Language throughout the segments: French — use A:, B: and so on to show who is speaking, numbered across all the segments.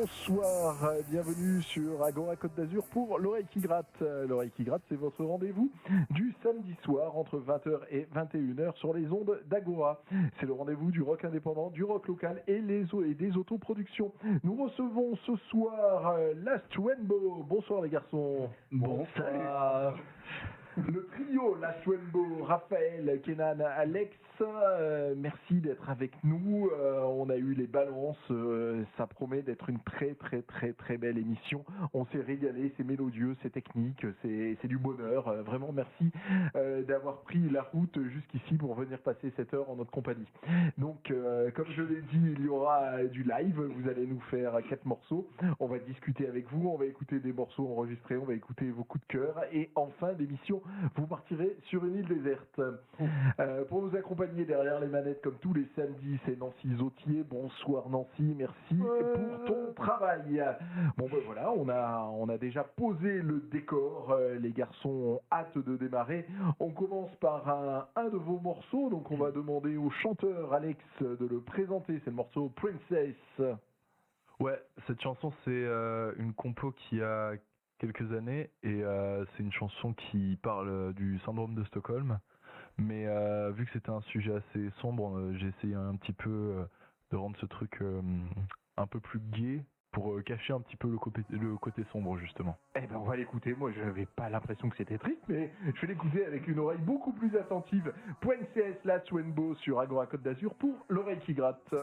A: bonsoir, bienvenue sur Agora Côte d'Azur pour l'oreille qui gratte. L'oreille qui gratte, c'est votre rendez-vous du samedi soir entre 20h et 21h sur les ondes d'Agora. C'est le rendez-vous du rock indépendant, du rock local et des autoproductions. Nous recevons ce soir Last Rainbow. Bonsoir les garçons.
B: Bonsoir.
A: Le trio Last Rainbow, Raphaël, Kenan, Alex, merci d'être avec nous. On a eu les balances, ça promet d'être une très belle émission. On s'est régalé, c'est mélodieux, c'est technique, c'est du bonheur. Vraiment merci d'avoir pris la route jusqu'ici pour venir passer cette heure en notre compagnie. Donc, comme je l'ai dit, il y aura du live. Vous allez nous faire 4 morceaux. On va discuter avec vous, on va écouter des morceaux enregistrés, on va écouter vos coups de cœur. Et en fin d'émission, vous partirez sur une île déserte. Pour nous accompagner derrière les manettes comme tous les samedis, c'est Nancy Zautier. Bonsoir Nancy, merci pour ton travail. Bon ben voilà, on a déjà posé le décor. Les garçons ont hâte de démarrer. On commence par un de vos morceaux, donc on va demander au chanteur Alex de le présenter. C'est le morceau Princess.
B: Ouais, cette chanson c'est une compo qui a quelques années et c'est une chanson qui parle du syndrome de Stockholm, mais vu que c'était un sujet assez sombre, j'ai essayé un petit peu de rendre ce truc un peu plus gai pour cacher un petit peu le côté sombre justement.
A: Eh ben on va l'écouter. Moi je n'avais pas l'impression que c'était triste, mais je vais l'écouter avec une oreille beaucoup plus attentive. .cs Last Rainbow sur Agora Côte d'Azur pour l'oreille qui gratte.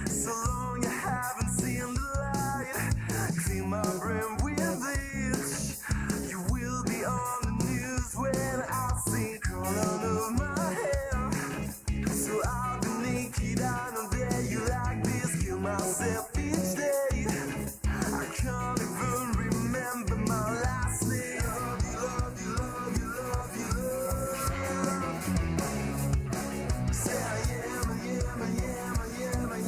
C: So long I haven't seen the light. Clean my brain with it. You will be on the news when I see crawling over my head. So I'll be naked, I know that you like this. Kill myself each day. I can't even remember my last name. Love you, love you, love you, love you, love. Say I am, I am, I am, I am, I am.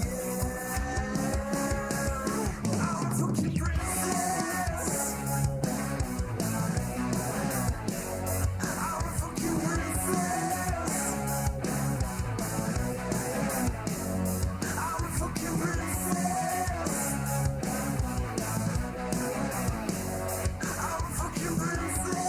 C: I'm a fucking princess. I'm a fucking princess. I'm a fucking princess. I'm a fucking princess.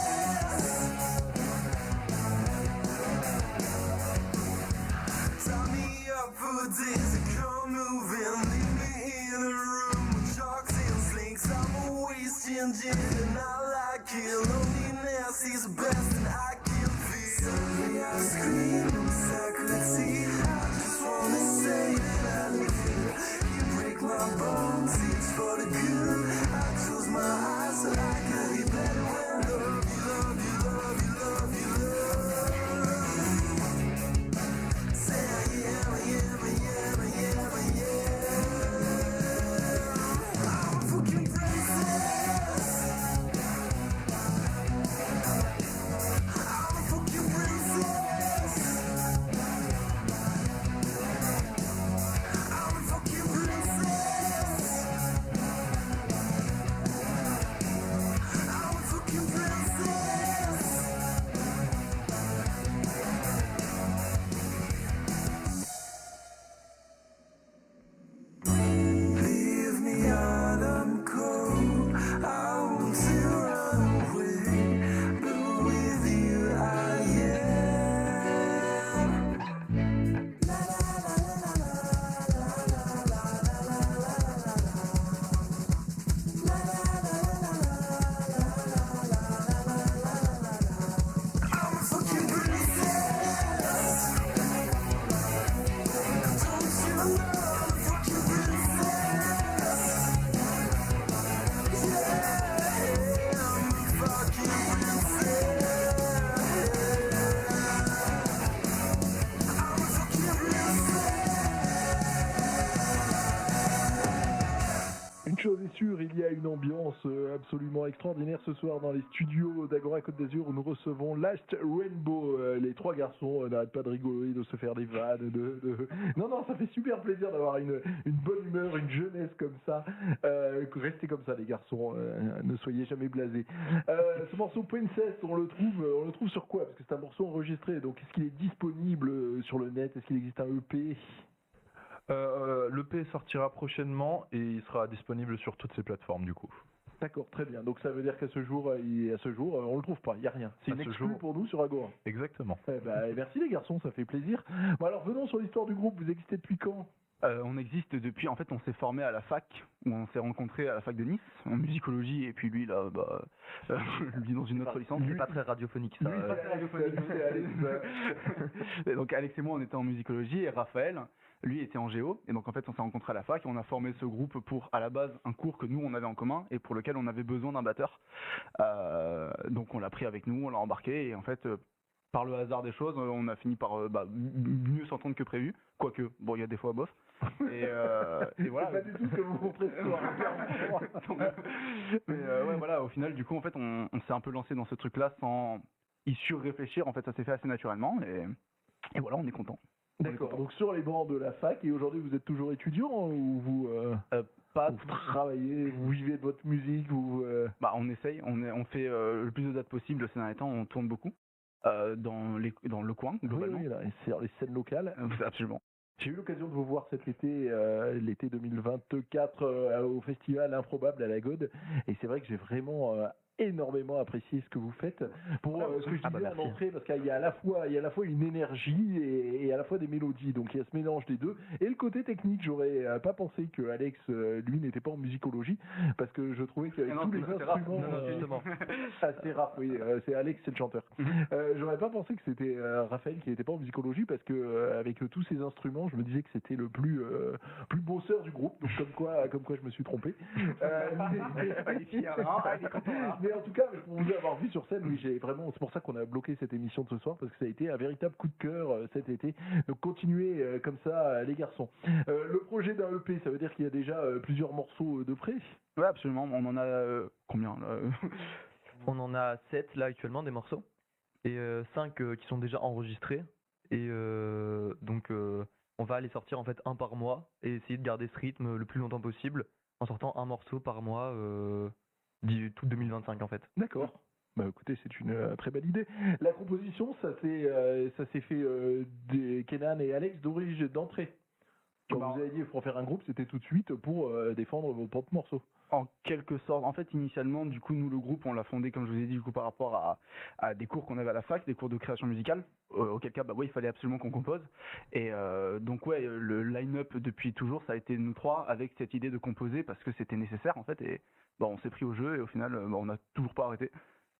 C: Tie me up for days and come moving. Leave me in a room with sharks and snakes. I'm always changing and I like it. Loneliness is the best and I can feel. Suddenly I scream in secrecy. I just wanna say that I love you. You break my bones, it's for the good. I close my eyes so I can be better when I love you, love you, love you, love you, love. Say I am, I am, I am, I am, I am. I'm a fucking princess.
A: chose est sûr, il y a une ambiance absolument extraordinaire ce soir dans les studios d'Agora Côte d'Azur où nous recevons Last Rainbow. Les trois garçons n'arrêtent pas de rigoler, de se faire des vannes. Non, ça fait super plaisir d'avoir une bonne humeur, une jeunesse comme ça. Restez comme ça les garçons, ne soyez jamais blasés. Ce morceau Princess, on le trouve sur quoi? Parce que c'est un morceau enregistré, donc est-ce qu'il est disponible sur le net? Est-ce qu'il existe un EP?
B: L'EP sortira prochainement et il sera disponible sur toutes ces plateformes du coup.
A: D'accord, très bien. Donc ça veut dire qu'à ce jour, on le trouve pas, il n'y a rien. C'est une exclue pour nous sur Agora.
B: Exactement.
A: Merci les garçons, ça fait plaisir. Bon, alors venons sur l'histoire du groupe, vous existez depuis quand?
D: On existe depuis, en fait on s'est formé à la fac, où on s'est rencontrés à la fac de Nice, en musicologie, et puis lui là, lui dans une autre licence.
E: C'est pas très radiophonique ça.
D: Lui, c'est pas très radiophonique. Et donc Alex et moi on était en musicologie, et Raphaël, lui était en géo, et donc en fait on s'est rencontrés à la fac, et on a formé ce groupe pour, à la base, un cours que nous on avait en commun, et pour lequel on avait besoin d'un batteur. Donc on l'a pris avec nous, on l'a embarqué, et en fait... par le hasard des choses, on a fini par mieux s'entendre que prévu. Quoique, bon, il y a des fois bof. Et voilà.
A: C'est pas du tout ce que vous montrez ce soir.
D: Mais ouais, voilà, au final, du coup, en fait, on s'est un peu lancé dans ce truc-là sans y surréfléchir. En fait, ça s'est fait assez naturellement. Et voilà, on est content.
A: D'accord, donc sur les bancs de la fac, et aujourd'hui vous êtes toujours étudiant ou vous travaillez, vous vivez de votre musique ou
D: on essaye, on fait le plus de dates possible ces derniers temps, on tourne beaucoup. Dans le coin, globalement.
A: Oui, là, c'est les scènes locales.
D: Absolument.
A: J'ai eu l'occasion de vous voir cet été, l'été 2024, au festival Improbable à la Gaude. Et c'est vrai que j'ai vraiment énormément apprécié ce que vous faites. Pour ce que je disais en entrée, parce qu'il y a à la fois une énergie et à la fois des mélodies. Donc il y a ce mélange des deux. Et le côté technique, j'aurais pas pensé que Alex, lui, n'était pas en musicologie, parce que je trouvais qu'avec tous les instruments...
E: justement.
A: C'est Raph, oui, c'est Alex, c'est le chanteur. J'aurais pas pensé que c'était Raphaël qui n'était pas en musicologie, parce que avec tous ces instruments, je me disais que c'était le plus bosseur du groupe. Donc comme quoi je me suis trompé. Mais en tout cas, pour vous avoir vu sur scène, oui, c'est pour ça qu'on a bloqué cette émission de ce soir, parce que ça a été un véritable coup de cœur cet été. Donc continuez comme ça, les garçons. Le projet d'un EP, ça veut dire qu'il y a déjà plusieurs morceaux de près?
D: Ouais, absolument. On en a combien là?
E: On en a 7 là actuellement des morceaux et 5 qui sont déjà enregistrés et donc on va les sortir en fait un par mois et essayer de garder ce rythme le plus longtemps possible en sortant un morceau par mois tout 2025 en fait.
A: D'accord. Bah écoutez, c'est une très belle idée. La composition, ça s'est fait des Kenan et Alex d'entrée. Quand vous avez dit pour faire un groupe, c'était tout de suite pour défendre vos propres morceaux.
D: En quelque sorte. En fait, initialement, du coup, nous, le groupe, on l'a fondé, comme je vous ai dit, du coup, par rapport à des cours qu'on avait à la fac, des cours de création musicale, auquel cas, il fallait absolument qu'on compose. Et donc, ouais, le line-up depuis toujours, ça a été nous trois, avec cette idée de composer, parce que c'était nécessaire, en fait, et on s'est pris au jeu, et au final, on n'a toujours pas arrêté.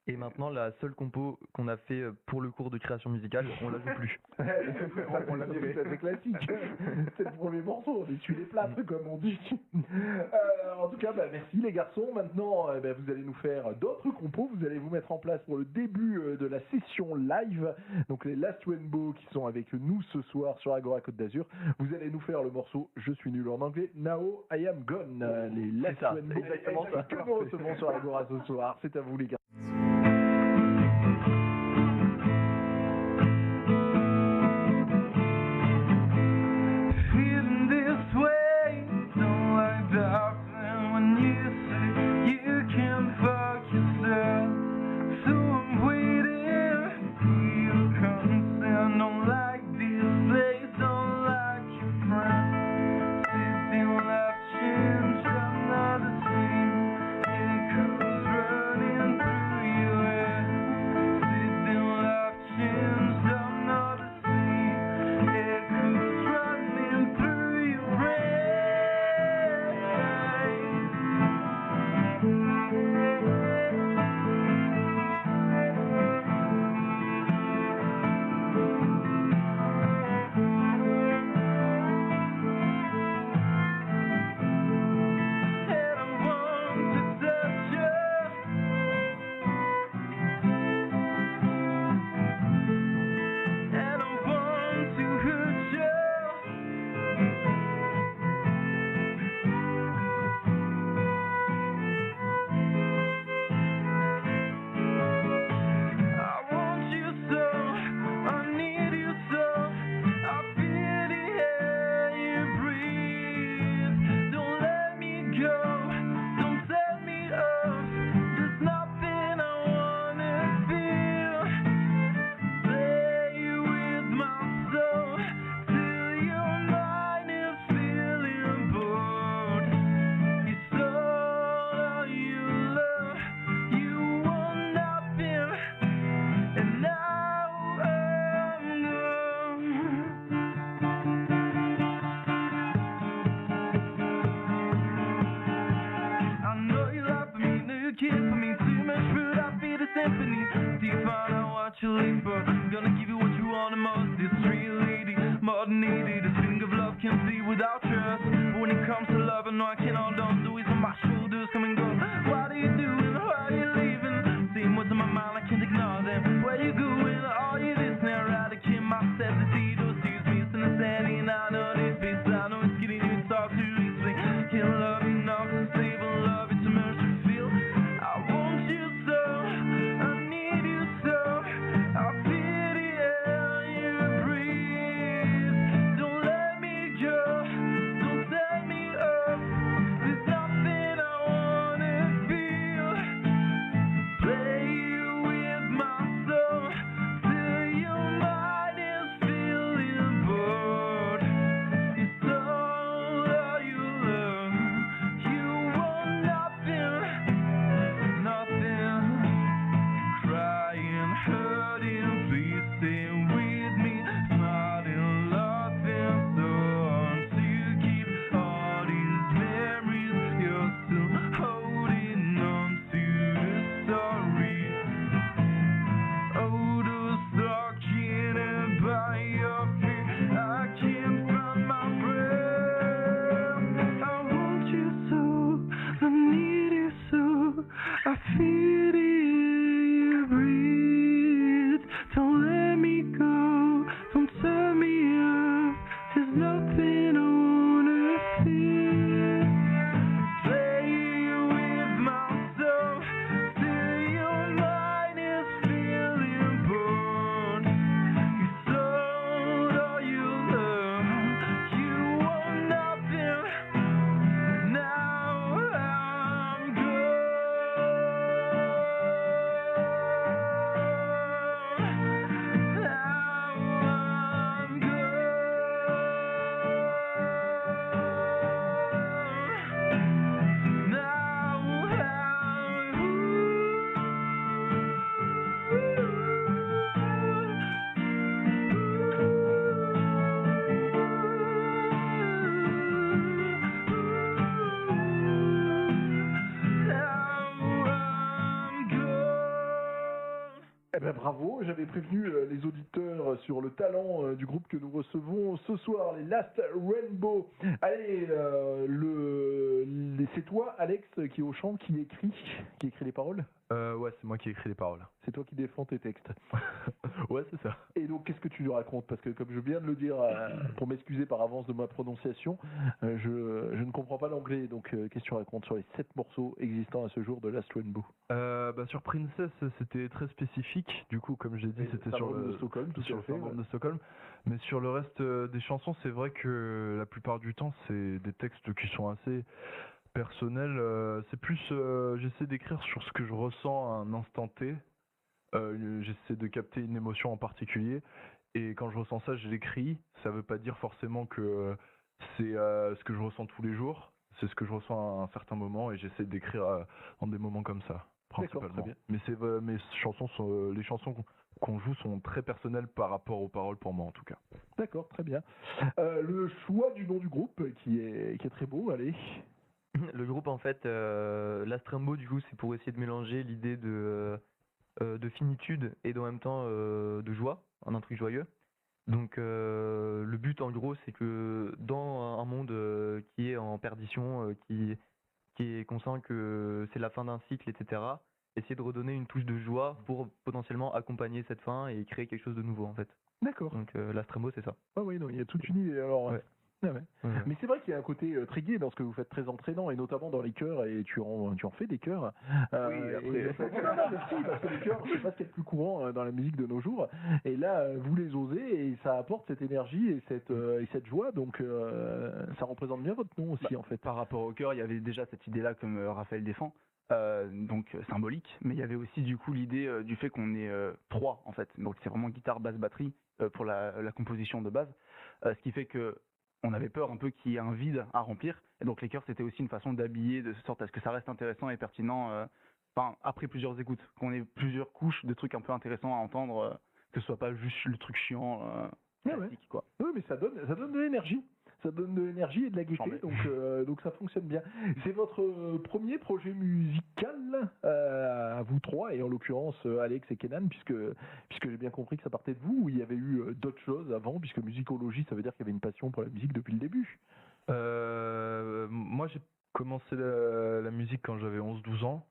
E: Et maintenant, la seule compo qu'on a fait pour le cours de création musicale, on la joue plus.
A: On l'a viré. C'est classique. C'est le premier morceau. On essuie les plâtres, comme on dit. En tout cas, merci les garçons. Maintenant, vous allez nous faire d'autres compos. Vous allez vous mettre en place pour le début de la session live. Donc les Last Rainbow qui sont avec nous ce soir sur Agora Côte d'Azur. Vous allez nous faire le morceau Je suis nul en anglais. Now I am gone. Les Last Rainbow.
E: Exactement ça.
A: Que nous recevons sur Agora ce soir. C'est à vous les gars.
C: Running through
F: about your liver. Gonna give you what you want the most. This street lady, more than needed. A thing of love can't see without trust. When it comes to love, I know I can hold on to it on my shoulders. Come and go. What are you doing? Why are you leaving? Seeing what's in my mind, I can't ignore them. Where you going? Are you listening? I'd rather keep myself the seed. Excuse me, it's understanding. I know this bitch. I know it's getting you to talk to easily. Can't love you enough to save a love. It's a mercy feel. I want you so. I need you so. I feel the air you breathe. Don't let me go. Don't set me up. There's nothing I wanna feel. Play with my soul till your mind is feeling bored. It's all you love. You want nothing, nothing. Crying, hurting, please stay with me. Smiling, laughing, so hard to keep all these memories. You're still holding on to the story. Oh, those talking about your fear. I can't find my breath. I want you so, I need you so. I feel the air you breathe. Don't let me go, don't turn me off. There's nothing I wanna feel. Play with my soul till your mind is feeling bored. It's all you love. You want nothing. Now I'm
A: Eh ben bravo, j'avais prévenu les auditeurs sur le talent du groupe que nous recevons ce soir, les Last Rainbow. Allez, c'est toi, Alex, qui est au chant, qui écrit les paroles.
B: Ouais, c'est moi qui ai écrit les paroles.
A: C'est toi qui défends tes textes.
B: Ouais, c'est ça.
A: Et donc, qu'est-ce que tu nous racontes? Parce que, comme je viens de le dire, pour m'excuser par avance de ma prononciation, je ne comprends pas l'anglais. Donc, qu'est-ce que tu racontes sur les 7 morceaux existants à ce jour de Last Rainbow?
B: Sur Princess, c'était très spécifique. Du coup, comme je l'ai dit, c'était sur
A: syndrome
B: le
A: de Stockholm, tout
B: sur
A: à
B: le
A: fait,
B: syndrome
A: ouais.
B: de Stockholm. Mais sur le reste des chansons, c'est vrai que la plupart du temps, c'est des textes qui sont assez personnels. C'est plus, j'essaie d'écrire sur ce que je ressens à un instant T. J'essaie de capter une émotion en particulier. Et quand je ressens ça, je l'écris. Ça veut pas dire forcément que c'est ce que je ressens tous les jours. C'est ce que je ressens à un certain moment et j'essaie d'écrire en des moments comme ça,
A: D'accord,
B: principalement.
A: très bien.
B: Mais mes chansons les chansons qu'on joue sont très personnelles par rapport aux paroles pour moi en tout cas.
A: D'accord, très bien. Le choix du nom du groupe qui est très beau, allez.
E: Le groupe, en fait, Last Rainbow, du coup, c'est pour essayer de mélanger l'idée de finitude et en même temps de joie, un truc joyeux. Donc le but en gros c'est que dans un monde qui est en perdition, qui est conscient que c'est la fin d'un cycle, etc., essayer de redonner une touche de joie pour potentiellement accompagner cette fin et créer quelque chose de nouveau en fait.
A: D'accord.
E: Donc Last Rainbow c'est ça.
A: Ah oui, non, il y a toute une idée alors.
E: Ouais.
A: Ah ouais. Mais c'est vrai qu'il y a un côté très gai dans ce que vous faites, très entraînant, et notamment dans les chœurs, et tu en fais des chœurs.
D: Oui, après.
A: Non, mais si, parce que les chœurs, c'est pas ce qui est le plus courant dans la musique de nos jours, et là, vous les osez, et ça apporte cette énergie et cette joie, donc ça représente bien votre nom aussi, en fait.
D: Par rapport au chœur, il y avait déjà cette idée-là, comme Raphaël défend, donc symbolique, mais il y avait aussi du coup l'idée du fait qu'on est 3 en fait, donc c'est vraiment guitare, basse, batterie pour la composition de base, ce qui fait que on avait peur un peu qu'il y ait un vide à remplir, et donc les chœurs c'était aussi une façon d'habiller de sorte à ce que ça reste intéressant et pertinent, après plusieurs écoutes, qu'on ait plusieurs couches de trucs un peu intéressants à entendre, que ce soit pas juste le truc chiant classique, quoi.
A: Oui, mais ça donne de l'énergie. Ça donne de l'énergie et de la gaieté,
D: Chambé.
A: donc ça fonctionne bien. C'est votre premier projet musical à vous trois, et en l'occurrence Alex et Kenan, puisque j'ai bien compris que ça partait de vous, ou il y avait eu d'autres choses avant, puisque musicologie, ça veut dire qu'il y avait une passion pour la musique depuis le début.
B: Moi, j'ai commencé la musique quand j'avais 11-12 ans.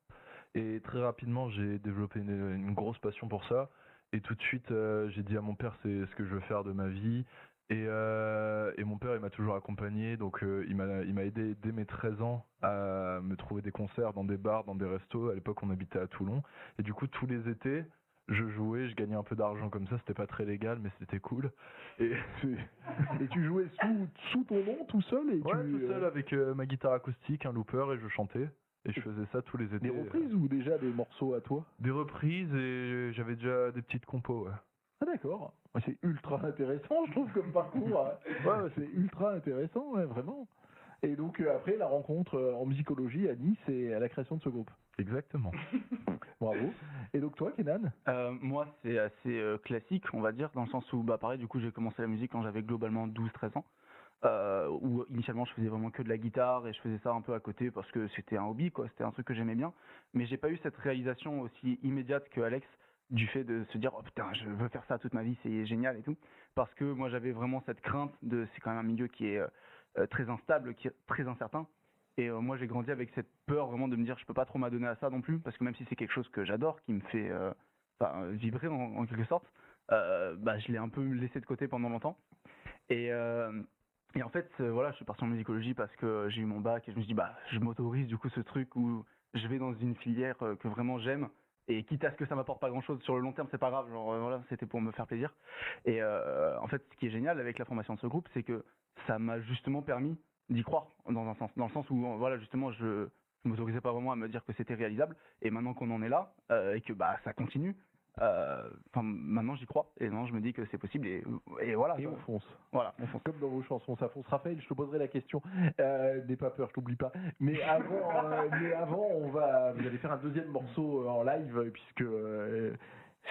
B: Et très rapidement, j'ai développé une grosse passion pour ça. Et tout de suite, j'ai dit à mon père, c'est ce que je veux faire de ma vie. Et mon père, il m'a toujours accompagné. Donc, il m'a aidé dès mes 13 ans à me trouver des concerts dans des bars, dans des restos. À l'époque, on habitait à Toulon. Et du coup, tous les étés, je jouais, je gagnais un peu d'argent comme ça. C'était pas très légal, mais c'était cool. Et
A: Et tu jouais sous ton nom, tout seul, et
B: ouais, tout seul avec ma guitare acoustique, un looper, et je chantais. Et je faisais ça tous les étés.
A: des reprises ou déjà des morceaux à toi?
B: Des reprises, et j'avais déjà des petites compos, ouais.
A: Ah d'accord. Ouais, c'est ultra intéressant, je trouve, comme parcours. Ouais, c'est ultra intéressant, ouais, vraiment. Et donc après la rencontre en musicologie à Nice et à la création de ce groupe.
B: Exactement.
A: Bravo. Et donc toi, Kenan?
D: Moi, c'est assez classique, on va dire, dans le sens où, bah, pareil, du coup, j'ai commencé la musique quand j'avais globalement 12-13 ans. Où initialement je faisais vraiment que de la guitare et je faisais ça un peu à côté parce que c'était un hobby, quoi, c'était un truc que j'aimais bien, mais j'ai pas eu cette réalisation aussi immédiate que Alex, du fait de se dire oh putain je veux faire ça toute ma vie, c'est génial et tout, parce que moi j'avais vraiment cette crainte c'est quand même un milieu qui est très instable, qui est très incertain, et moi j'ai grandi avec cette peur vraiment de me dire je peux pas trop m'adonner à ça non plus, parce que même si c'est quelque chose que j'adore, qui me fait vibrer en quelque sorte, bah je l'ai un peu laissé de côté pendant longtemps. Et en fait, voilà, je suis parti en musicologie parce que j'ai eu mon bac et je me suis dit, bah, je m'autorise du coup ce truc où je vais dans une filière que vraiment j'aime, et quitte à ce que ça m'apporte pas grand chose sur le long terme, c'est pas grave, genre voilà, c'était pour me faire plaisir. Et en fait, ce qui est génial avec la formation de ce groupe, c'est que ça m'a justement permis d'y croire dans un sens, dans le sens où voilà, justement, je m'autorisais pas vraiment à me dire que c'était réalisable, et maintenant qu'on en est là et que bah ça continue. Maintenant j'y crois et maintenant je me dis que c'est possible, et voilà.
A: Et on fonce.
D: Voilà, on fonce.
A: Comme dans vos chansons, ça fonce. Raphaël, je te poserai la question. N'aie pas peur, je t'oublie pas. Mais avant, vous allez faire un deuxième morceau en live, puisque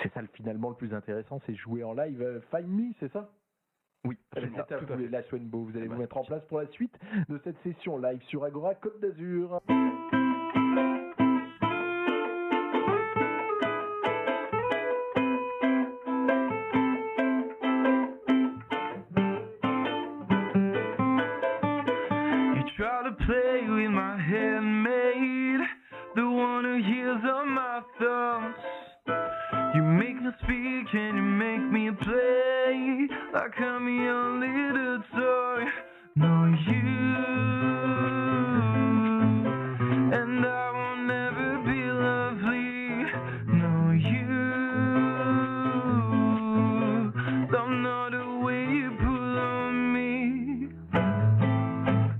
A: c'est ça finalement le plus intéressant, c'est jouer en live. Find Me, c'est ça?
D: Oui,
A: C'est
D: absolument.
A: à vous, la Swenbo. Vous allez
D: bah,
A: vous mettre en place pour la suite de cette session live sur Agora Côte d'Azur.
F: You try to play with my handmaid, the one who hears all my thoughts. You make me speak and you make me play like I'm your little toy. No, you and I will never be lovely. No, you don't know the way you pull on me.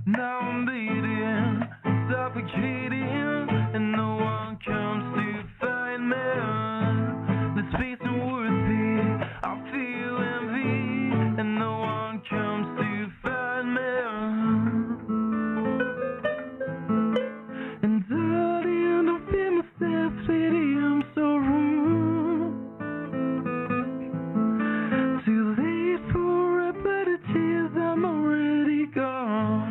F: Now I'm bleeding, suffocating, and no one comes to find me. The space ain't worth it, I feel envy, and no one comes to find me. And darling, I don't feel myself, lady, I'm so rude. Too late for apologies, I'm already gone.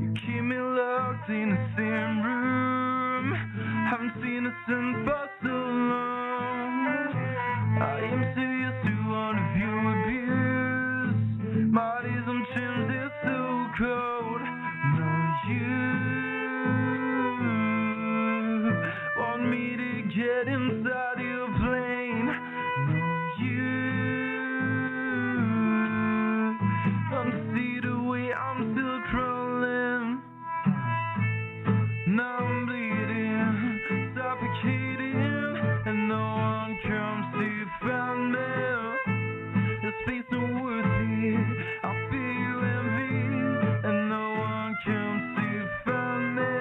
F: You keep me locked in the same room. Haven't seen the sun for so long. I am so used to all of your abuse. My days on terms, they're so cold. No, you want me to get inside your plane. No, you don't see the way I'm still crawling. Now I'm bleeding, suffocating, and no one comes to find me. The space ain't worth it, I feel envy, and no one comes to find me.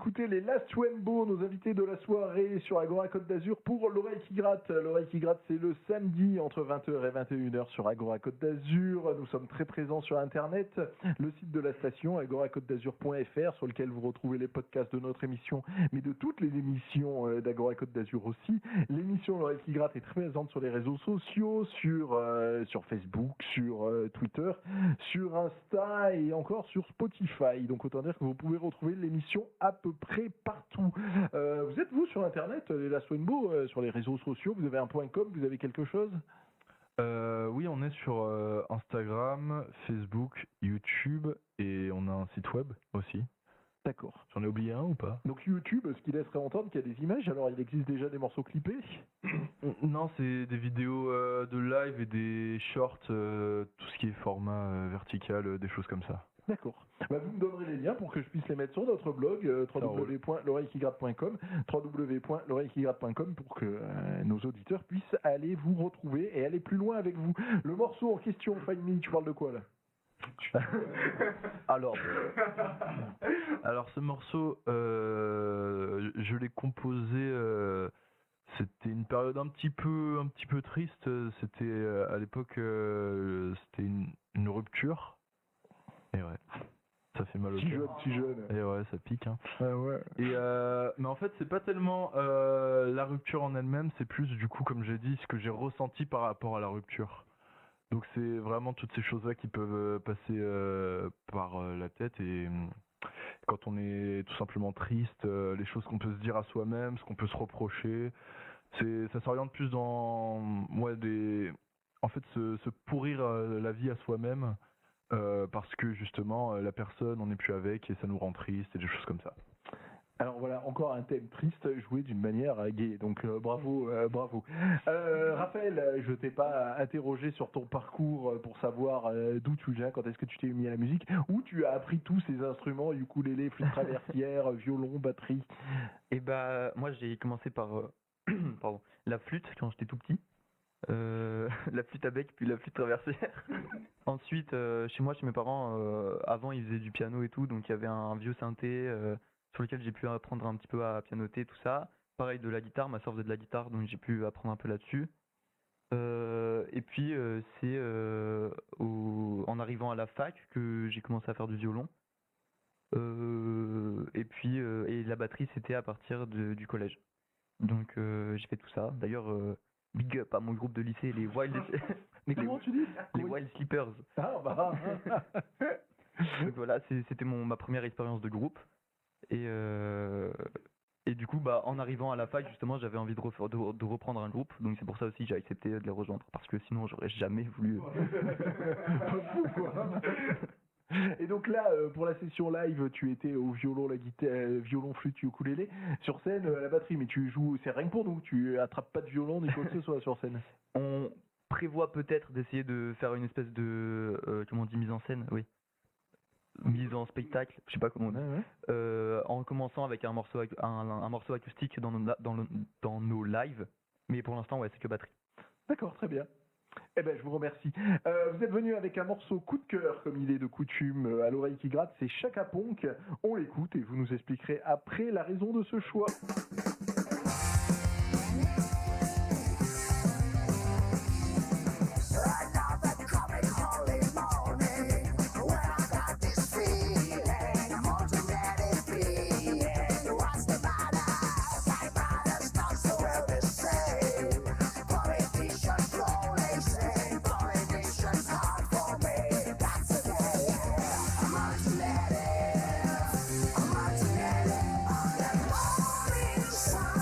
A: d'écouter les Last Rainbow, nos invités de la soirée sur Agora Côte d'Azur pour l'oreille qui gratte. L'oreille qui gratte, c'est le samedi entre 20h et 21h sur Agora Côte d'Azur. Nous sommes très présents sur Internet. Le site de la station, agoracôte-d'azur.fr, sur lequel vous retrouvez les podcasts de notre émission, mais de toutes les émissions d'Agora Côte d'Azur aussi. L'émission l'oreille qui gratte est très présente sur les réseaux sociaux, sur Facebook, sur Twitter, sur Insta et encore sur Spotify. Donc autant dire que vous pouvez retrouver l'émission à peu près partout. Vous êtes vous sur Internet, les Last Rainbow, sur les réseaux sociaux, vous avez un .com, vous avez quelque chose?
B: Oui, on est sur Instagram, Facebook, YouTube et on a un site web aussi.
A: D'accord.
B: J'en ai oublié un ou pas?
A: Donc YouTube, ce qui laisserait entendre qu'il y a des images, alors il existe déjà des morceaux clippés?
B: Non, c'est des vidéos de live et des shorts, tout ce qui est format vertical, des choses comme ça.
A: D'accord. Bah, vous me donnerez les liens pour que je puisse les mettre sur notre blog www.l'oreillequigratte.com www.l'oreillequigratte.com pour que nos auditeurs puissent aller vous retrouver et aller plus loin avec vous. Le morceau en question, Find Me, tu parles de quoi là?
E: Alors,
B: ce morceau, je l'ai composé. C'était une période un petit peu triste. C'était à l'époque, c'était une rupture. Et ouais, ça fait mal au cœur.
A: Petit jeune.
B: Et ouais, ça pique. Hein.
A: Ah ouais.
B: Et mais en fait, c'est pas tellement la rupture en elle-même, c'est plus du coup, comme j'ai dit, ce que j'ai ressenti par rapport à la rupture. Donc c'est vraiment toutes ces choses-là qui peuvent passer par la tête et quand on est tout simplement triste, les choses qu'on peut se dire à soi-même, ce qu'on peut se reprocher, ça s'oriente plus dans en fait se pourrir la vie à soi-même parce que justement la personne on n'est plus avec et ça nous rend triste et des choses comme ça.
A: Alors voilà, encore un thème triste joué d'une manière gaie, donc bravo, bravo. Raphaël, je t'ai pas interrogé sur ton parcours pour savoir d'où tu viens, quand est-ce que tu t'es mis à la musique, où tu as appris tous ces instruments, ukulélé, flûte traversière, violon, batterie.
E: et bah, moi j'ai commencé par pardon, la flûte quand j'étais tout petit. La flûte à bec puis la flûte traversière. Ensuite chez moi, chez mes parents, avant ils faisaient du piano et tout, donc il y avait un vieux synthé sur lequel j'ai pu apprendre un petit peu à pianoter, tout ça. Pareil de la guitare, ma soeur faisait de la guitare, donc j'ai pu apprendre un peu là-dessus. Et puis c'est en arrivant à la fac que j'ai commencé à faire du violon. Et puis et la batterie c'était à partir du collège. Donc j'ai fait tout ça. D'ailleurs big up à mon groupe de lycée, les Wild.
A: Mais comment tu dis?
E: Les Wild Sleepers.
A: Ah bah.
E: Donc voilà, c'était ma première expérience de groupe. Et du coup, bah, en arrivant à la fac, justement, j'avais envie de reprendre un groupe. Donc c'est pour ça aussi que j'ai accepté de les rejoindre. Parce que sinon, j'aurais jamais voulu.
A: Pas fou, quoi. Et donc là, pour la session live, tu étais au violon, la guitare, violon, flûte, ukulélé. Sur scène, à la batterie, mais tu joues, c'est rien que pour nous. Tu attrapes pas de violon ni quoi que ce soit sur scène.
E: On prévoit peut-être d'essayer de faire une espèce de comment on dit, mise en scène, oui. Mise en spectacle, je sais pas comment on dit. En commençant avec un morceau acoustique dans nos lives, mais pour l'instant ouais c'est que batterie.
A: D'accord, très bien. Eh ben je vous remercie. Vous êtes venu avec un morceau coup de cœur comme il est de coutume à l'oreille qui gratte, c'est Chaka Ponk. On l'écoute et vous nous expliquerez après la raison de ce choix.
C: Sun.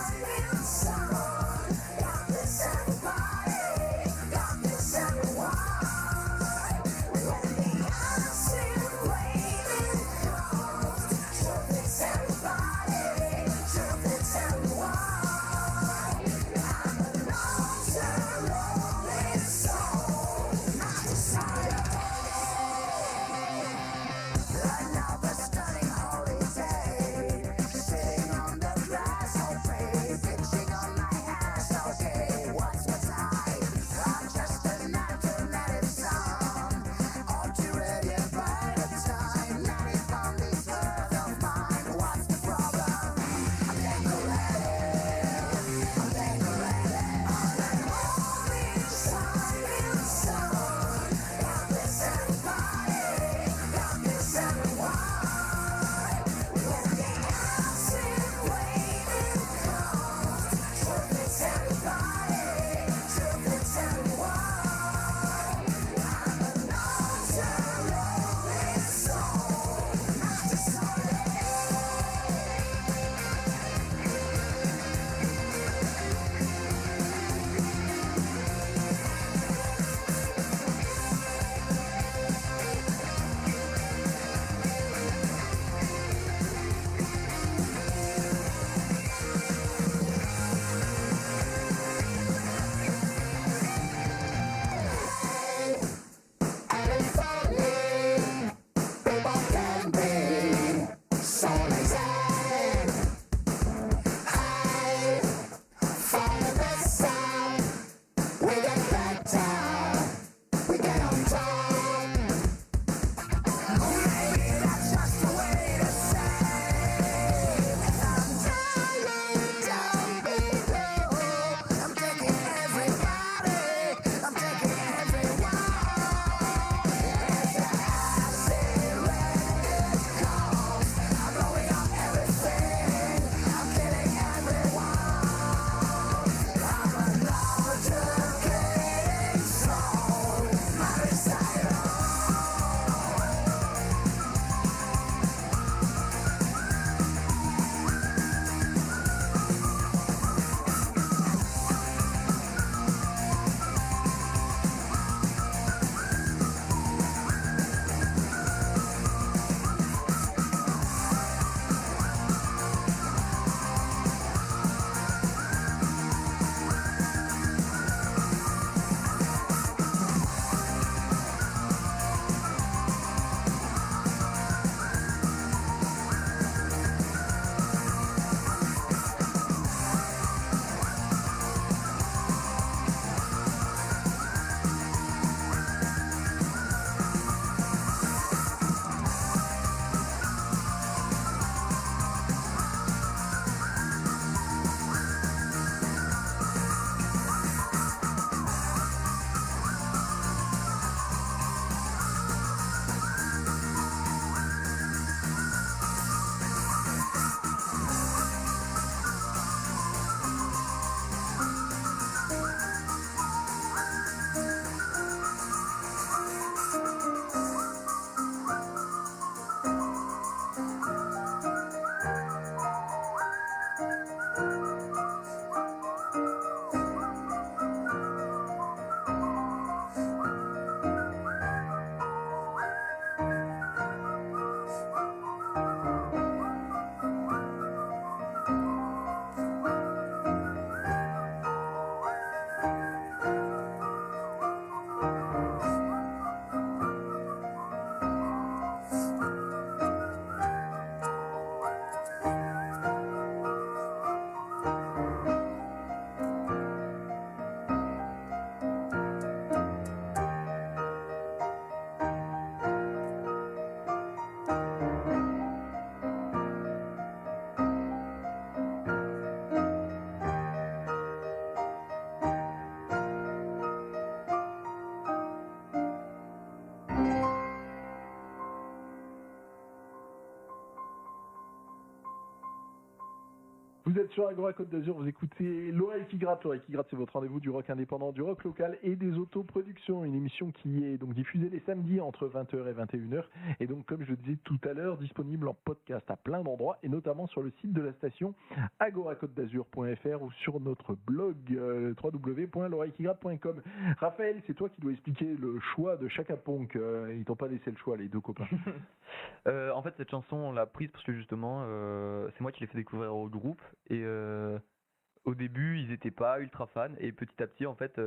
A: Vous êtes sur Agora Côte d'Azur, vous écoutez L'Oreille qui gratte. L'Oreille qui gratte, c'est votre rendez-vous du rock indépendant, du rock local et des autoproductions. Une émission qui est donc diffusée les samedis entre 20h et 21h. Et donc, comme je le disais tout à l'heure, disponible en podcast à plein d'endroits et notamment sur le site de la station agoracôtedazur.fr ou sur notre blog www.l'oreillequigratte.com. Raphaël, c'est toi qui dois expliquer le choix de Chaka Ponk. Ils t'ont pas laissé le choix, les deux copains.
E: En fait, cette chanson, on l'a prise parce que justement, c'est moi qui l'ai fait découvrir au groupe. Et au début, ils étaient pas ultra fans. Et petit à petit, en fait,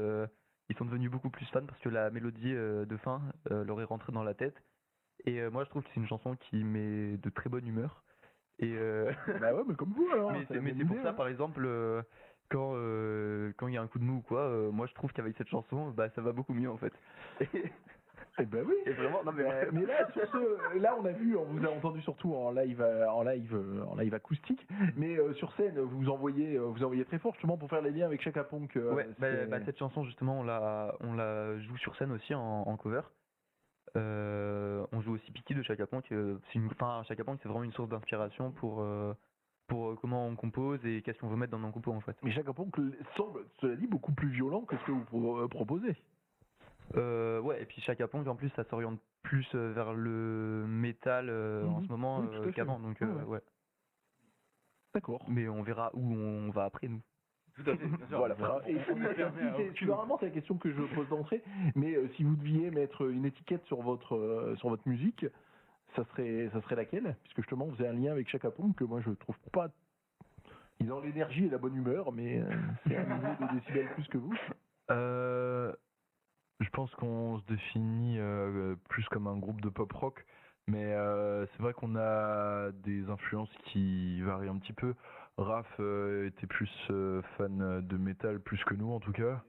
E: ils sont devenus beaucoup plus fans parce que la mélodie de fin leur est rentrée dans la tête. Et moi, je trouve que c'est une chanson qui met de très bonne humeur. Et
A: Bah ouais, mais comme vous alors.
E: mais c'est pour ça, par exemple, quand il y a un coup de mou ou quoi, moi je trouve qu'avec cette chanson, bah ça va beaucoup mieux en fait.
A: Eh ben oui.
E: Et vraiment, non mais
A: Mais là, là, on a vu, on vous a entendu surtout en live acoustique, mais sur scène, vous envoyez très fort justement pour faire les liens avec Chaka Ponk.
E: ouais, cette chanson justement, on la joue sur scène aussi en cover. On joue aussi Pity de Chaka Ponk. Chaka Ponk, c'est vraiment une source d'inspiration pour comment on compose et qu'est-ce qu'on veut mettre dans nos compos en fait.
A: Mais Chaka Ponk semble, cela dit, beaucoup plus violent que ce que vous proposez.
E: Ouais, et puis Chaka Ponk en plus ça s'oriente plus vers le métal en ce moment
A: Oui, tout à fait.
E: qu'avant, donc ouais.
A: D'accord.
E: Mais on verra où on va après nous.
D: Tout à fait, bien sûr.
A: Voilà. Et normalement, c'est la question que je pose d'entrée, mais si vous deviez mettre une étiquette sur votre musique, ça serait laquelle? Puisque justement, vous avez un lien avec Chaka Ponk que moi je trouve pas. Ils ont l'énergie et la bonne humeur, mais c'est un niveau de décibels plus que vous.
B: Je pense qu'on se définit plus comme un groupe de pop rock, mais c'est vrai qu'on a des influences qui varient un petit peu. Raph était plus fan de métal plus que nous en tout cas,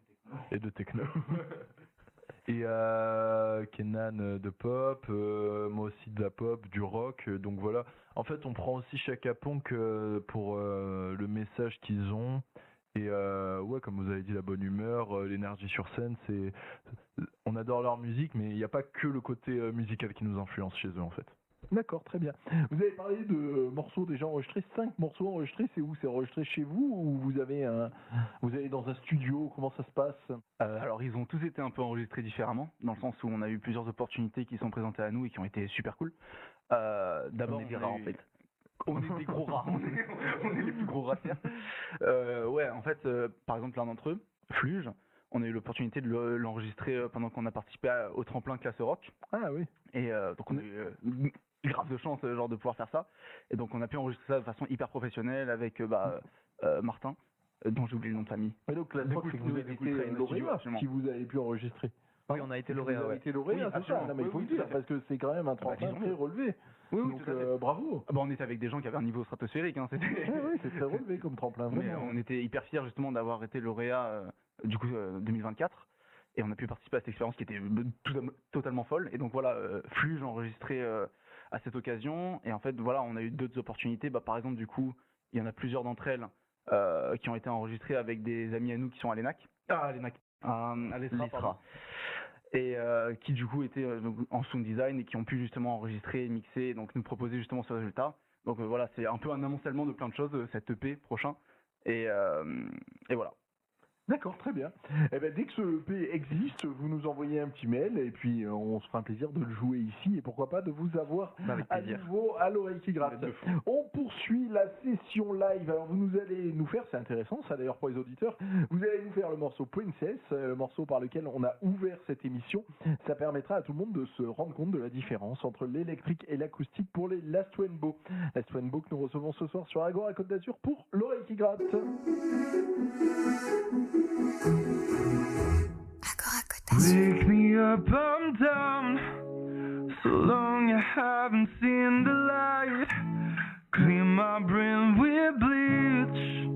B: et de techno. Et Kenan de pop, moi aussi de la pop, du rock, donc voilà. En fait, on prend aussi Chaka Ponk pour le message qu'ils ont. Et ouais, comme vous avez dit, la bonne humeur, l'énergie sur scène, on adore leur musique, mais il n'y a pas que le côté musical qui nous influence chez eux en fait.
A: D'accord, très bien. Vous avez parlé de morceaux déjà enregistrés, 5 morceaux enregistrés, c'est où? C'est enregistré chez vous ou vous avez dans un studio? Comment ça se passe?
D: Alors ils ont tous été un peu enregistrés différemment, dans le sens où on a eu plusieurs opportunités qui sont présentées à nous et qui ont été super cool. D'abord,
E: On est des rats, en fait.
D: On est des gros rats, on est les plus gros rats de terre. Ouais, en fait, par exemple, l'un d'entre eux, Fluge, on a eu l'opportunité de l'enregistrer pendant qu'on a participé au tremplin classe rock.
A: Ah oui.
D: Et donc on a eu grave de chance genre de pouvoir faire ça. Et donc on a pu enregistrer ça de façon hyper professionnelle avec Martin, dont j'ai oublié le nom de famille.
A: Mais donc la
D: Du
A: fois
D: coup,
A: que
D: je
A: vous
D: vous
A: avez
D: ai
A: été
D: écouté une studio,
A: lauréat,
D: absolument.
A: si vous avez pu enregistrer.
E: Oui, on a été lauréat,
A: Vous avez
E: ouais.
A: été lauréat,
D: Oui,
A: c'est ça.
D: absolument.
A: Non, mais il faut
D: Oui,
A: le
D: tout
A: dire
D: à fait.
A: parce que c'est quand même un tremplin
D: disons-le.
A: très relevé.
D: Oui, oui,
A: Donc
D: tout à fait.
A: bravo.
D: Ah bah, on était avec des gens qui avaient un niveau stratosphérique, hein, c'était...
A: Oui, c'est très relevé comme tremplin.
D: Mais
A: Vraiment.
D: on était hyper fiers justement d'avoir été lauréat du coup 2024 et on a pu participer à cette expérience qui était totalement folle. Et donc voilà, Fluge enregistré à cette occasion. Et en fait voilà, on a eu d'autres opportunités. Par exemple du coup, il y en a plusieurs d'entre elles qui ont été enregistrées avec des amis à nous qui sont à l'ENAC. À l'ESRA, pardon. Et qui du coup étaient en sound design et qui ont pu justement enregistrer, mixer, et donc nous proposer justement ce résultat. Donc voilà, c'est un peu un amoncellement de plein de choses, cet EP prochain. Et voilà.
A: D'accord, très bien. Eh ben, dès que ce EP existe, vous nous envoyez un petit mail et puis on se fera un plaisir de le jouer ici et pourquoi pas de vous avoir
E: Avec
A: à
E: plaisir.
A: nouveau à l'oreille qui gratte. On poursuit la session live. Alors vous allez nous faire, c'est intéressant ça d'ailleurs pour les auditeurs, vous allez nous faire le morceau Princess, le morceau par lequel on a ouvert cette émission. Ça permettra à tout le monde de se rendre compte de la différence entre l'électrique et l'acoustique pour les Last Rainbow. Last Rainbow que nous recevons ce soir sur Agora Côte d'Azur pour l'oreille qui gratte.
F: Wake me up, I'm down. So long I haven't seen the light. Clean my brain with bleach.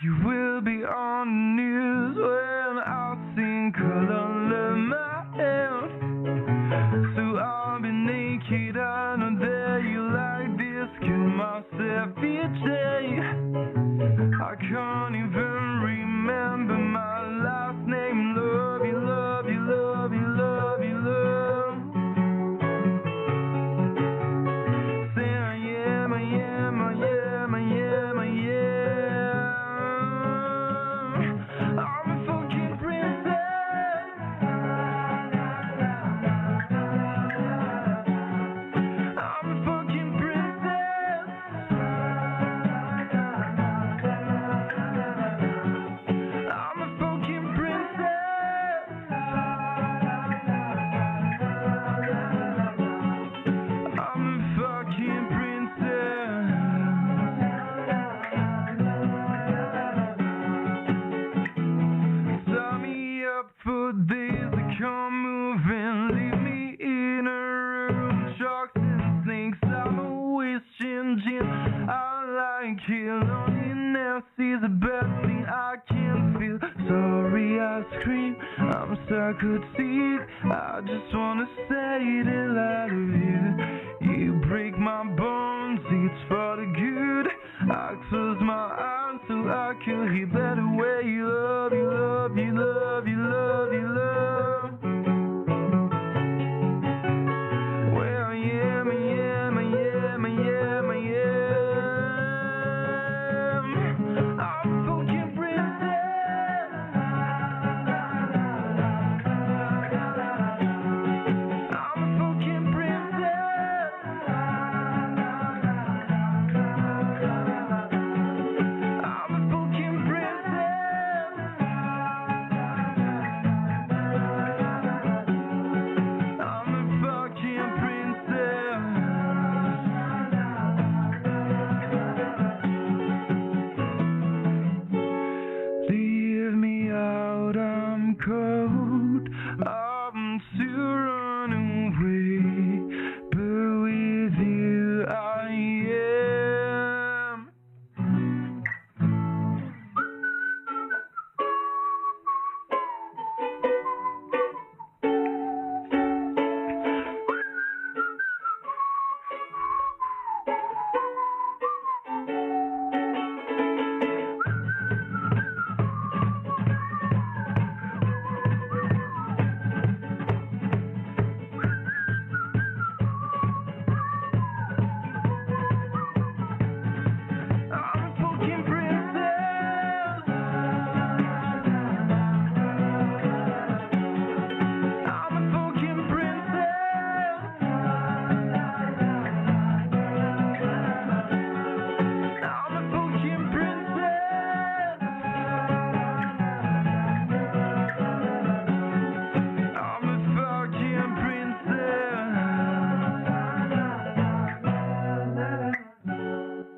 F: You will be on the news when I sing color in my hand. So I'll be naked on a day like this. Kill myself each day. I can't even remember my last name. Love you, love you, love you, love you, love. Say I am, I am, I am, I am, I am. for days to come moving. Leave me in a room, sharks and snakes. I'm always changing. I like it. Loneliness is the best thing I can feel. Sorry, I scream. I'm psychotic. I just wanna say that I love you. You break my bones. It's for the good. I close my eyes so I can hear better way you love, you love, you love, you love, you love. Well, I am, I am, I am, I am, I am. I'm a fucking princess. I'm a fucking princess. I'm a fucking princess. I'm a fucking princess. Leave me out, I'm cold. I'm to run away, but with you I am. I'm a fucking princess. I'm a fucking princess. I'm a fucking princess. I'm a fucking princess.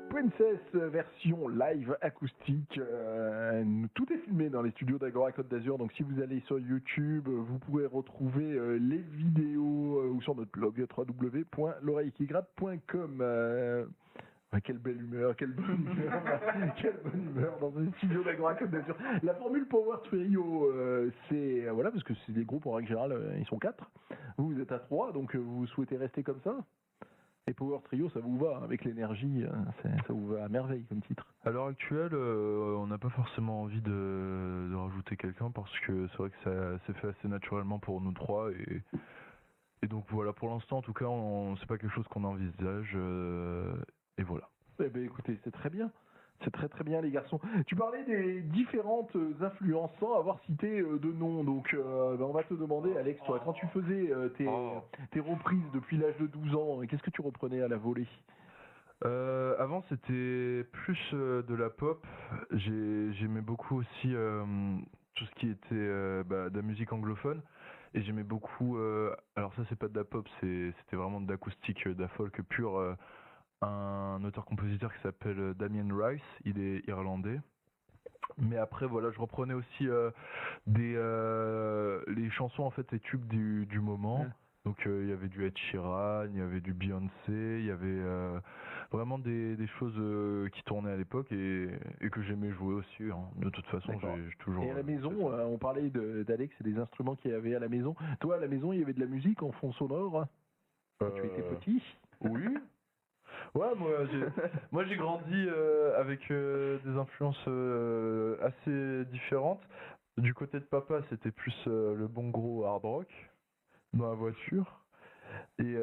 A: Princess version live acoustique. Tout est filmé dans les studios d'Agora Côte d'Azur. Donc si vous allez sur YouTube, vous pourrez retrouver les vidéos ou sur notre blog www.l'oreillequigratte.com. Quelle belle humeur, quelle bonne humeur, quelle bonne humeur dans un studio d'Agora Côte d'Azur. La formule Power Trio, c'est voilà, parce que c'est des groupes en règle générale, ils sont 4. Vous êtes à 3, donc vous souhaitez rester comme ça. Et Power Trio, ça vous va avec l'énergie, ça vous va à merveille comme titre.
B: À l'heure actuelle, on n'a pas forcément envie de rajouter quelqu'un parce que c'est vrai que ça s'est fait assez naturellement pour nous trois et donc voilà, pour l'instant en tout cas, c'est pas quelque chose qu'on envisage et voilà.
A: Eh ben écoutez, c'est très bien. C'est très très bien les garçons. Tu parlais des différentes influences sans avoir cité de nom. Donc on va te demander Alex, toi, quand tu faisais tes reprises depuis l'âge de 12 ans, qu'est-ce que tu reprenais à la volée?
B: Avant c'était plus de la pop. J'aimais beaucoup aussi tout ce qui était de la musique anglophone. Et j'aimais beaucoup, alors ça c'est pas de la pop, c'était vraiment de l'acoustique, de la folk pure. Un auteur-compositeur qui s'appelle Damien Rice, il est irlandais. Mais après voilà, je reprenais aussi les chansons en fait, les tubes du moment. Donc il y avait du Ed Sheeran, il y avait du Beyoncé, il y avait vraiment des choses qui tournaient à l'époque et que j'aimais jouer aussi. Hein. De toute façon, j'ai toujours.
A: Et à la maison, on parlait d'Alex et des instruments qu'il y avait à la maison. Toi, à la maison, il y avait de la musique en fond sonore quand tu étais petit?
B: Oui. Ouais, moi j'ai grandi avec des influences assez différentes. Du côté de papa, c'était plus le bon gros hard rock dans la voiture. Et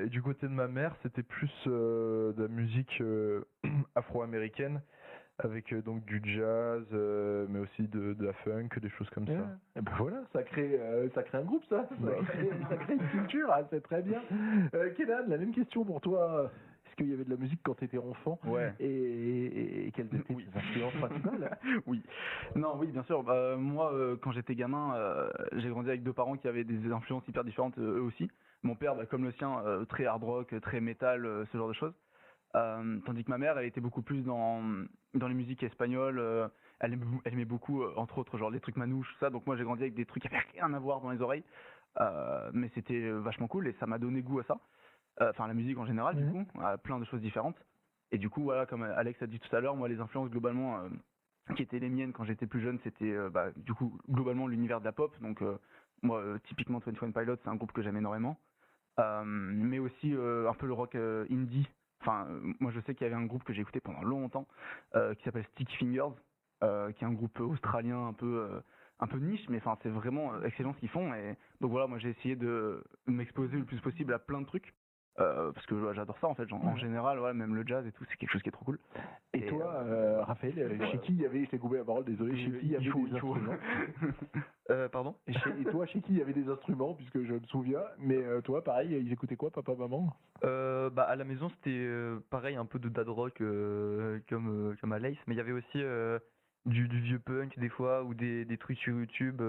B: du côté de ma mère, c'était plus de la musique afro-américaine avec donc du jazz, mais aussi de la funk, des choses comme ça.
A: Et ben voilà, ça crée un groupe, ça crée une culture, c'est très bien. Kenan, la même question pour toi. Est-ce qu'il y avait de la musique quand tu étais enfant?
D: Ouais.
A: Et quelles étaient tes influences principales?
D: Oui. Non, oui, bien sûr. Moi, quand j'étais gamin, j'ai grandi avec deux parents qui avaient des influences hyper différentes eux aussi. Mon père, comme le sien, très hard rock, très metal, ce genre de choses. Tandis que ma mère, elle était beaucoup plus dans les musiques espagnoles. elle aimait beaucoup, entre autres, genre les trucs manouches, tout ça. Donc moi j'ai grandi avec des trucs qui avaient rien à voir dans les oreilles. Mais c'était vachement cool et ça m'a donné goût à ça. Enfin, la musique en général, du coup, à plein de choses différentes. Et du coup, voilà, comme Alex a dit tout à l'heure, moi les influences globalement qui étaient les miennes quand j'étais plus jeune, c'était du coup globalement l'univers de la pop. Donc moi, typiquement 21 Pilots, c'est un groupe que j'aime énormément. Mais aussi un peu le rock indie. Enfin, moi je sais qu'il y avait un groupe que j'ai écouté pendant longtemps qui s'appelle Sticky Fingers, qui est un groupe australien un peu niche, mais enfin c'est vraiment excellent ce qu'ils font. Et donc voilà, moi j'ai essayé de m'exposer le plus possible à plein de trucs. Parce que j'adore ça en fait, en général, ouais, même le jazz et tout, c'est quelque chose qui est trop cool.
A: Et toi, Raphaël, chez qui il y avait, je t'ai coupé la parole, désolé, chez qui il y avait des instruments
E: Pardon?
A: et toi, chez qui il y avait des instruments, puisque je me souviens, mais toi, pareil, ils écoutaient quoi, papa, maman?
E: À la maison, c'était pareil, un peu de dad rock comme Alex, mais il y avait aussi du vieux punk des fois ou des trucs sur YouTube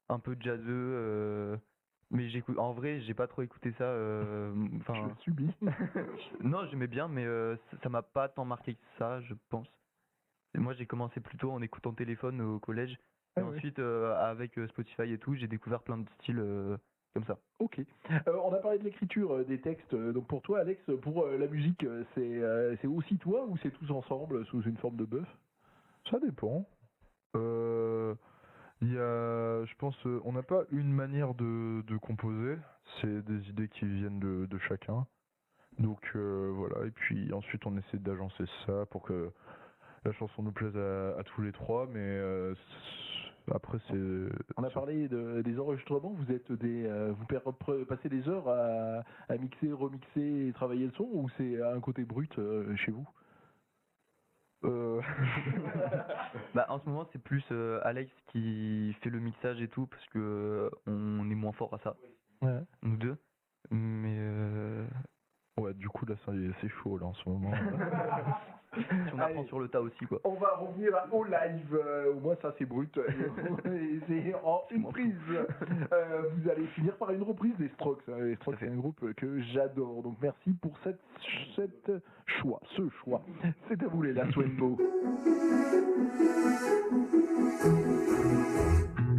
E: un peu jazzeux. Mais en vrai, j'ai pas trop écouté ça. Enfin,
A: Je subis.
E: non, j'aimais bien, mais ça m'a pas tant marqué que ça, je pense. Et moi, j'ai commencé plutôt en écoutant téléphone au collège. Et
A: Ah ouais.
E: ensuite, avec Spotify et tout, j'ai découvert plein de styles comme ça.
A: Ok. On a parlé de l'écriture des textes. Donc pour toi, Alex, pour la musique, c'est aussi toi ou c'est tous ensemble sous une forme de bœuf?
B: Ça dépend. Il y a, je pense, on n'a pas une manière de composer, c'est des idées qui viennent de chacun. Donc voilà, et puis ensuite on essaie d'agencer ça pour que la chanson nous plaise à tous les trois, mais après c'est...
A: On a parlé des enregistrements. Vous êtes passez des heures à mixer, remixer et travailler le son, ou c'est un côté brut chez vous?
E: En ce moment, c'est plus Alex qui fait le mixage et tout, parce que on est moins fort à ça,
A: Ouais.
E: nous deux. Mais
B: Ouais, du coup là c'est chaud là en ce moment.
E: on apprend
A: Allez.
E: sur le tas aussi, quoi.
A: On va revenir au live. Au moins, ça, c'est brut. Et c'est en une prise. Vous allez finir par une reprise des Strokes. Les Strokes, c'est un groupe que j'adore. Donc, merci pour ce choix. C'est à vous, les Last Rainbow.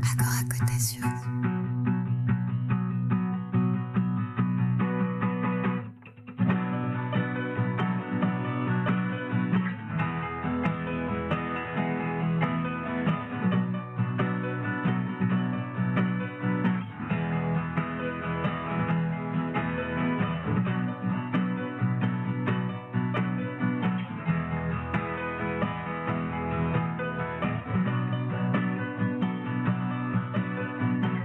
G: Accord à côté sur
C: Thank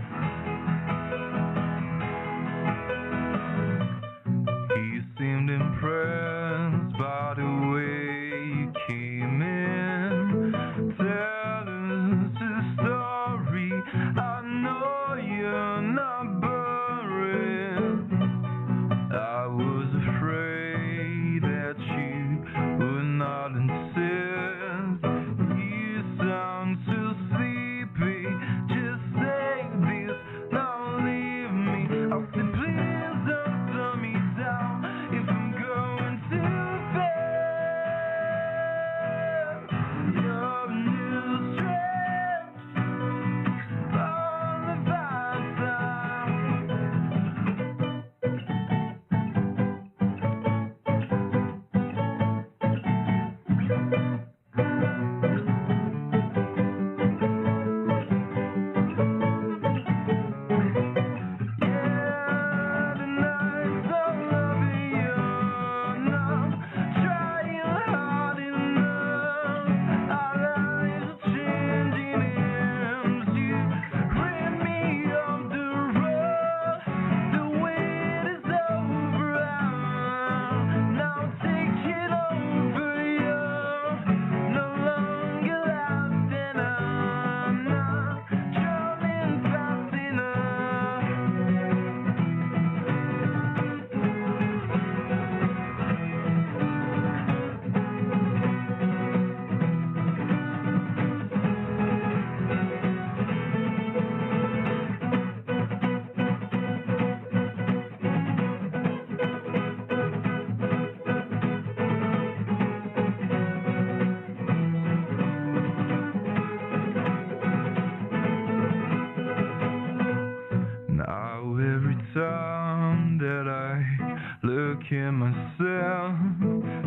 F: myself.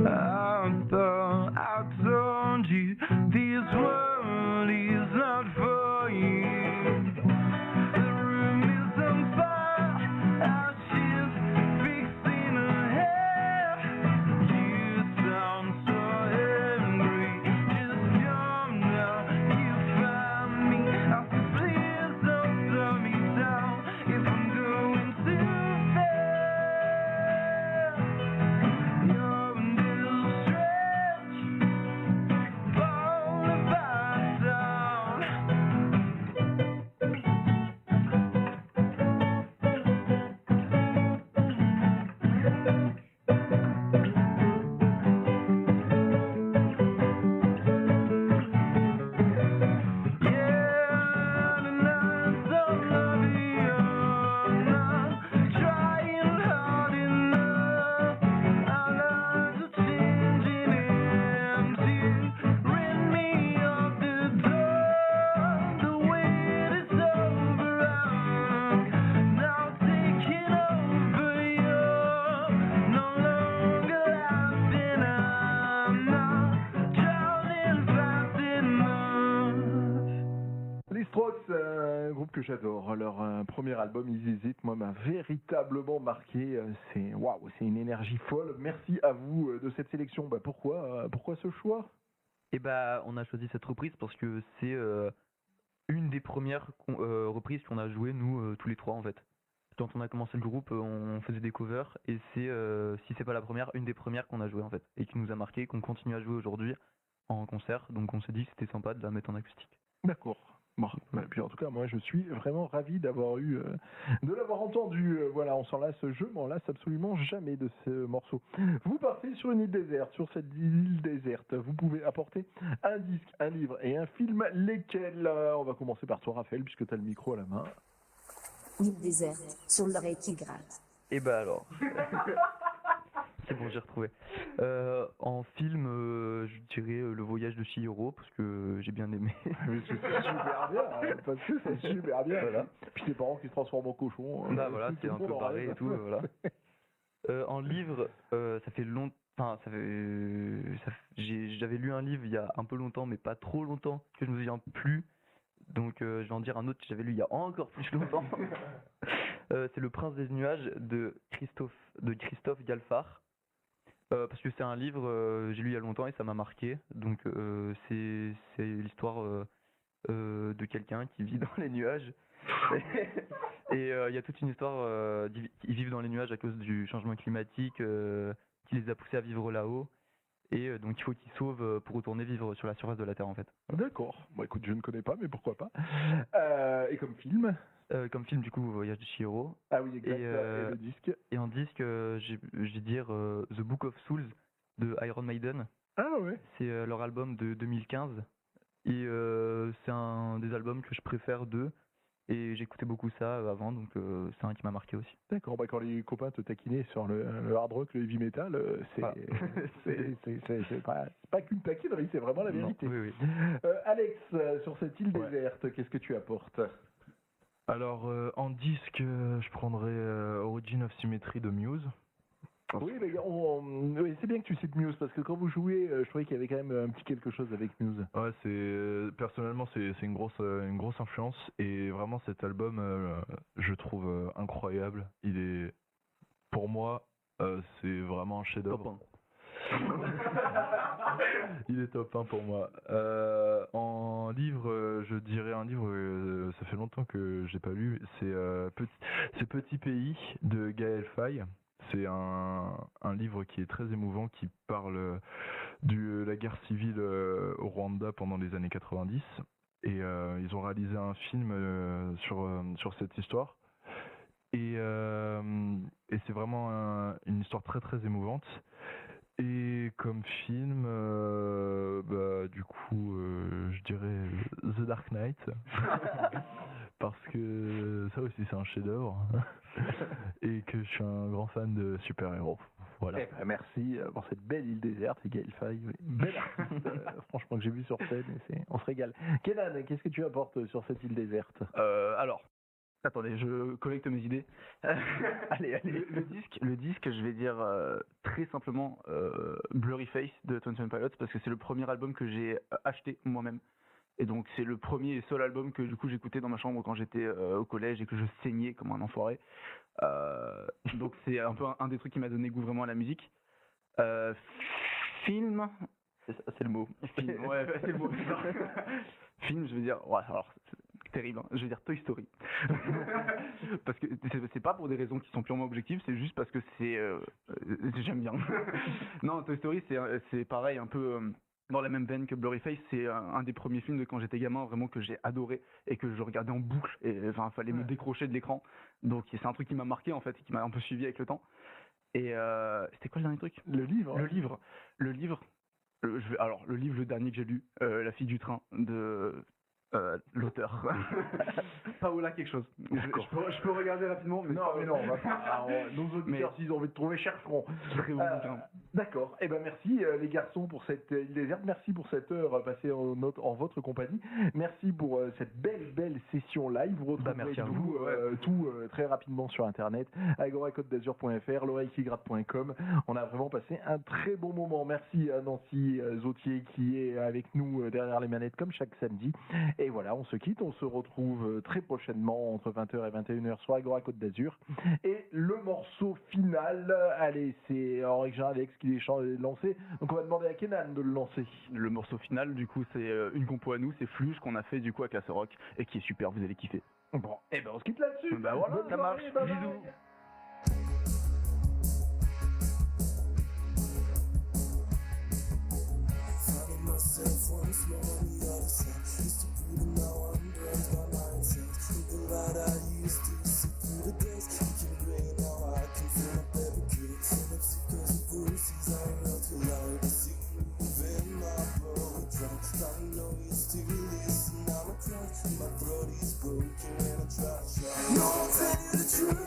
F: I thought I told you this world is not for you. The room is on fire, ashes fixing her hair. You sound so angry, just come now, you find me. I said please don't slow me down if I'm going too fast. You're a little stretch, fall apart down. Yeah, and I don't love you, I'm not trying hard enough. Our lives are changing empty, rid me of the door. The wait is over, I'm now taking over. You're no longer laughing, I'm not drowning fast enough.
A: Les Strokes, un groupe que j'adore. Leur premier album, Is It, moi, m'a véritablement marqué. C'est waouh, c'est une énergie folle. Merci à vous de cette sélection. Bah, pourquoi ce choix?
E: Et bah, on a choisi cette reprise parce que c'est une des premières reprises qu'on a joué nous tous les trois en fait. Quand on a commencé le groupe, on faisait des covers et c'est si c'est pas la première, une des premières qu'on a joué en fait et qui nous a marqué, qu'on continue à jouer aujourd'hui en concert. Donc on s'est dit que c'était sympa de la mettre en acoustique.
A: D'accord. Bon, bah, puis en tout cas, moi, je suis vraiment ravi d'avoir de l'avoir entendu. Voilà, on s'en lasse, je m'en lasse absolument jamais de ce morceau. Vous partez sur une île déserte. Sur cette île déserte, vous pouvez apporter un disque, un livre et un film. Lesquels? On va commencer par toi, Raphaël, puisque tu as le micro à la main.
G: Île déserte, sur l'oreille qui gratte.
E: Et bah alors. C'est bon, j'ai retrouvé. En film, je dirais Le Voyage de Chihiro parce que j'ai bien aimé.
A: Mais c'est super bien, hein, parce que c'est super bien.
E: Voilà.
A: Puis tes parents qui se transforment en cochon.
E: Bah voilà, c'est un
A: tout le
E: peu
A: monde en
E: barré
A: rêve.
E: et tout, voilà. En livre, ça fait longtemps. Enfin, j'avais lu un livre il y a un peu longtemps, mais pas trop longtemps, que je me souviens plus. Donc, je vais en dire un autre que j'avais lu il y a encore plus longtemps. C'est Le Prince des Nuages de Christophe Galfard. Parce que c'est un livre, j'ai lu il y a longtemps et ça m'a marqué. Donc, c'est l'histoire de quelqu'un qui vit dans les nuages. Et il y a toute une histoire. Ils vivent dans les nuages à cause du changement climatique qui les a poussés à vivre là-haut. Et donc il faut qu'ils sauvent pour retourner vivre sur la surface de la Terre en fait.
A: D'accord. Bon, écoute, je ne connais pas, mais pourquoi pas. Et comme film?
E: Comme film du coup, Voyage de Chihiro.
A: Ah oui, exact.
E: Et,
A: Et le disque?
E: Et en disque, je vais dire The Book of Souls de Iron Maiden.
A: Ah ouais.
E: C'est leur album de 2015. Et c'est un des albums que je préfère d'eux. Et j'écoutais beaucoup ça avant, donc c'est un qui m'a marqué aussi.
A: D'accord, bah quand les copains te taquinaient sur le hard rock, le heavy metal, c'est
E: Voilà.
A: c'est pas qu'une taquinerie, c'est vraiment la
E: Non,
A: vérité.
E: oui.
A: Alex, sur cette île
B: Ouais.
A: déserte, qu'est-ce que tu apportes?
B: Alors, en disque, je prendrais Origin of Symmetry de Muse.
A: Oui, mais oui, c'est bien que tu cites Muse, parce que quand vous jouez, je trouvais qu'il y avait quand même un petit quelque chose avec Muse.
B: Ouais, personnellement c'est une grosse influence et vraiment cet album je trouve incroyable. Il est pour moi c'est vraiment un chef-d'œuvre. Il est top 1 pour moi. En livre, je dirais un livre, ça fait longtemps que j'ai pas lu. C'est Petit Pays de Gaël Faye. C'est un livre qui est très émouvant, qui parle de la guerre civile au Rwanda pendant les années 90. Et ils ont réalisé un film sur cette histoire. Et c'est vraiment une histoire très très émouvante. Et comme film, du coup, je dirais The Dark Knight. Parce que ça aussi c'est un chef-d'œuvre. Et que je suis un grand fan de super-héros. Voilà.
A: Eh ben, merci pour cette belle île déserte, et Gaël Faye, oui. Bel artiste, franchement, que j'ai vu sur scène, et on se régale. Kenan, qu'est-ce que tu apportes sur cette île déserte?
D: Alors, Attendez, je collecte mes idées.
E: Allez.
D: Le disque, je vais dire très simplement Blurry Face de 21 Pilots parce que c'est le premier album que j'ai acheté moi-même. Et donc c'est le premier et seul album que du coup j'écoutais dans ma chambre quand j'étais au collège et que je saignais comme un enfoiré. Donc c'est un peu un des trucs qui m'a donné goût vraiment à la musique. Film.
E: C'est le mot.
D: Film, ouais, c'est le mot. Film, je veux dire, ouais, alors c'est terrible, hein. Je veux dire Toy Story. Parce que c'est pas pour des raisons qui sont purement objectives, c'est juste parce que j'aime bien. Non, Toy Story, c'est pareil, un peu dans la même veine que Blurry Face. C'est un des premiers films de quand j'étais gamin, vraiment que j'ai adoré et que je regardais en boucle. Et enfin, fallait me décrocher de l'écran. Donc c'est un truc qui m'a marqué en fait, qui m'a un peu suivi avec le temps. Et c'était quoi le dernier truc?
A: Le livre.
D: Le livre, le dernier que j'ai lu, La fille du train de l'auteur. Paola quelque chose. Je peux regarder rapidement, mais
A: Non, on va pas. Alors, nos auditeurs, s'ils ont envie de trouver, chercheront.
D: Très bon bouquin.
A: D'accord. Eh ben merci les garçons pour cette île déserte. Merci pour cette heure passée en votre compagnie. Merci pour cette belle session live. Vous retrouverez
E: merci à
A: tout très rapidement sur internet. agoracote-d'azur.fr, l'oreillequigratte.com. On a vraiment passé un très bon moment. Merci à Nancy Zautier qui est avec nous derrière les manettes comme chaque samedi. Et voilà, on se quitte. On se retrouve très prochainement entre 20h et 21h sur Agora Côte d'Azur. Et le morceau final, allez, c'est en règle générale Alex qui est lancé. Donc on va demander à Kenan de le lancer.
D: Le morceau final, du coup, c'est une compo à nous, c'est Fluge qu'on a fait du coup à Classe Rock et qui est super, vous allez kiffer.
A: Bon, et ben on se quitte là-dessus.
D: Bah voilà,
A: Bonne
D: ça marche.
A: soirée, bye bye.
D: Bisous.
C: Finding myself once more on the other side. Used to be, but now I'm burned by mindset. Thinking that I used to see through the days. Looking grey now, I can feel my baby good. Synapses because of bruises, I know too loud to see moving my boat drum. Now I know you still listen, I'm a cry. My throat is broken when I try to shout. No, I'll tell you the truth.